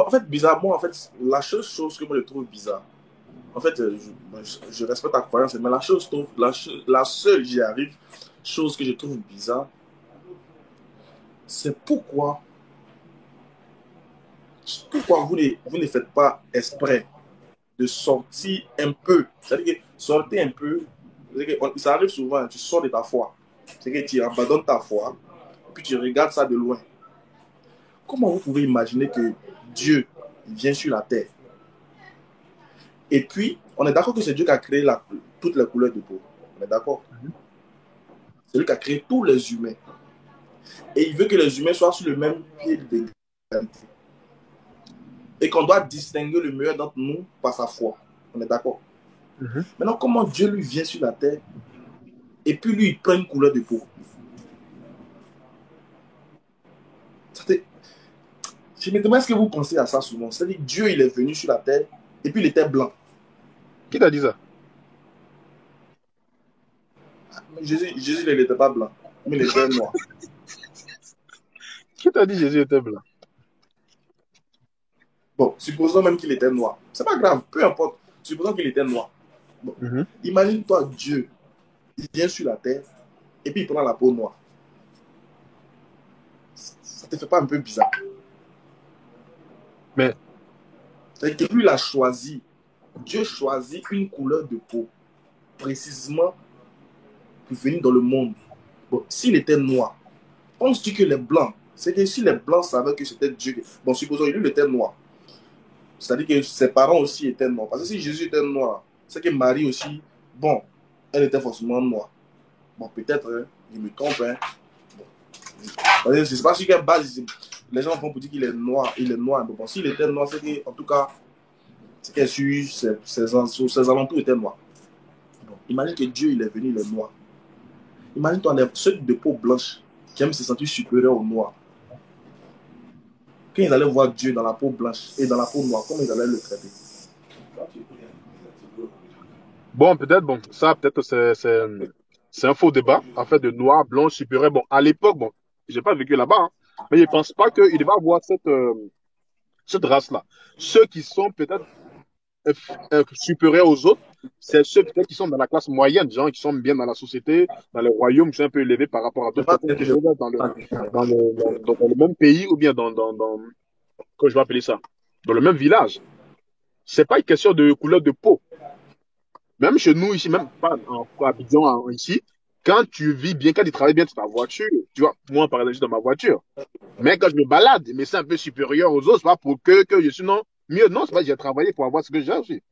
en fait, bizarrement, en fait, la seule chose que moi je trouve bizarre, en fait, je respecte ta croyance, mais la seule, j'y arrive, chose que je trouve bizarre, c'est pourquoi vous ne faites pas exprès de sortir un peu. C'est-à-dire que sortir un peu, ça arrive souvent, tu sors de ta foi. C'est-à-dire que tu abandonnes ta foi, puis tu regardes ça de loin. Comment vous pouvez imaginer que Dieu vient sur la terre? Et puis, on est d'accord que c'est Dieu qui a créé toutes les couleurs de peau. On est d'accord? C'est lui qui a créé tous les humains. Et il veut que les humains soient sur le même pied d'égalité. Et qu'on doit distinguer le meilleur d'entre nous par sa foi. On est d'accord? Maintenant, comment Dieu lui vient sur la terre et puis lui, il prend une couleur de peau? Je me demande, est-ce que vous pensez à ça souvent? C'est-à-dire que Dieu, il est venu sur la terre et puis il était blanc. Qui t'a dit ça? Mais Jésus, il n'était pas blanc, mais il était noir. Qui t'a dit Jésus était blanc? Bon, supposons même qu'il était noir. C'est pas grave, peu importe. Supposons qu'il était noir. Bon. Imagine-toi Dieu, il vient sur la terre et puis il prend la peau noire. Ça te fait pas un peu bizarre? Mais C'est que lui, il a choisi. Dieu choisit une couleur de peau précisément pour venir dans le monde. Bon, s'il était noir, penses-tu que les blancs, c'est que si les blancs savaient que c'était Dieu, bon, supposons qu'il était noir, c'est-à-dire que ses parents aussi étaient noirs. Parce que si Jésus était noir, c'est que Marie aussi, bon, elle était forcément noire. Bon, peut-être, hein, je me trompe, hein. Bon. Je ne sais pas sur quelle base les gens vont pour dire qu'il est noir. Il est noir. Bon, s'il était noir, c'est qu'en tout cas, c'est que ses alentours étaient noirs. Bon, imagine que Dieu, il est venu, il est noir. Imagine-toi ceux de peau blanche qui aiment se sentir supérieurs aux noirs. Quand ils allaient voir Dieu dans la peau blanche et dans la peau noire, comment ils allaient le traiter? bon, peut-être, bon, ça, peut-être, c'est un faux débat, en fait, de noir, blanc, supérieur. Bon, à l'époque, bon, j'ai pas vécu là-bas, hein, mais je pense pas qu'il devait avoir cette race-là. Ceux qui sont peut-être supérieurs aux autres, c'est ceux peut-être qui sont dans la classe moyenne, gens qui sont bien dans la société, dans les royaumes, qui sont un peu élevés par rapport à C'est d'autres pas personnes ce que qui je sont dans le même pays ou bien comment je vais appeler ça, dans le même village. C'est pas une question de couleur de peau. Même chez nous, ici, même pas en Abidjan, ici, quand tu vis bien, quand tu travailles bien, tu as ta voiture. Tu vois, moi, par exemple, je suis dans ma voiture. Mais quand je me balade, mais c'est un peu supérieur aux autres, c'est pas pour que je suis non, mieux, non, c'est pas que j'ai travaillé pour avoir ce que j'ai aussi.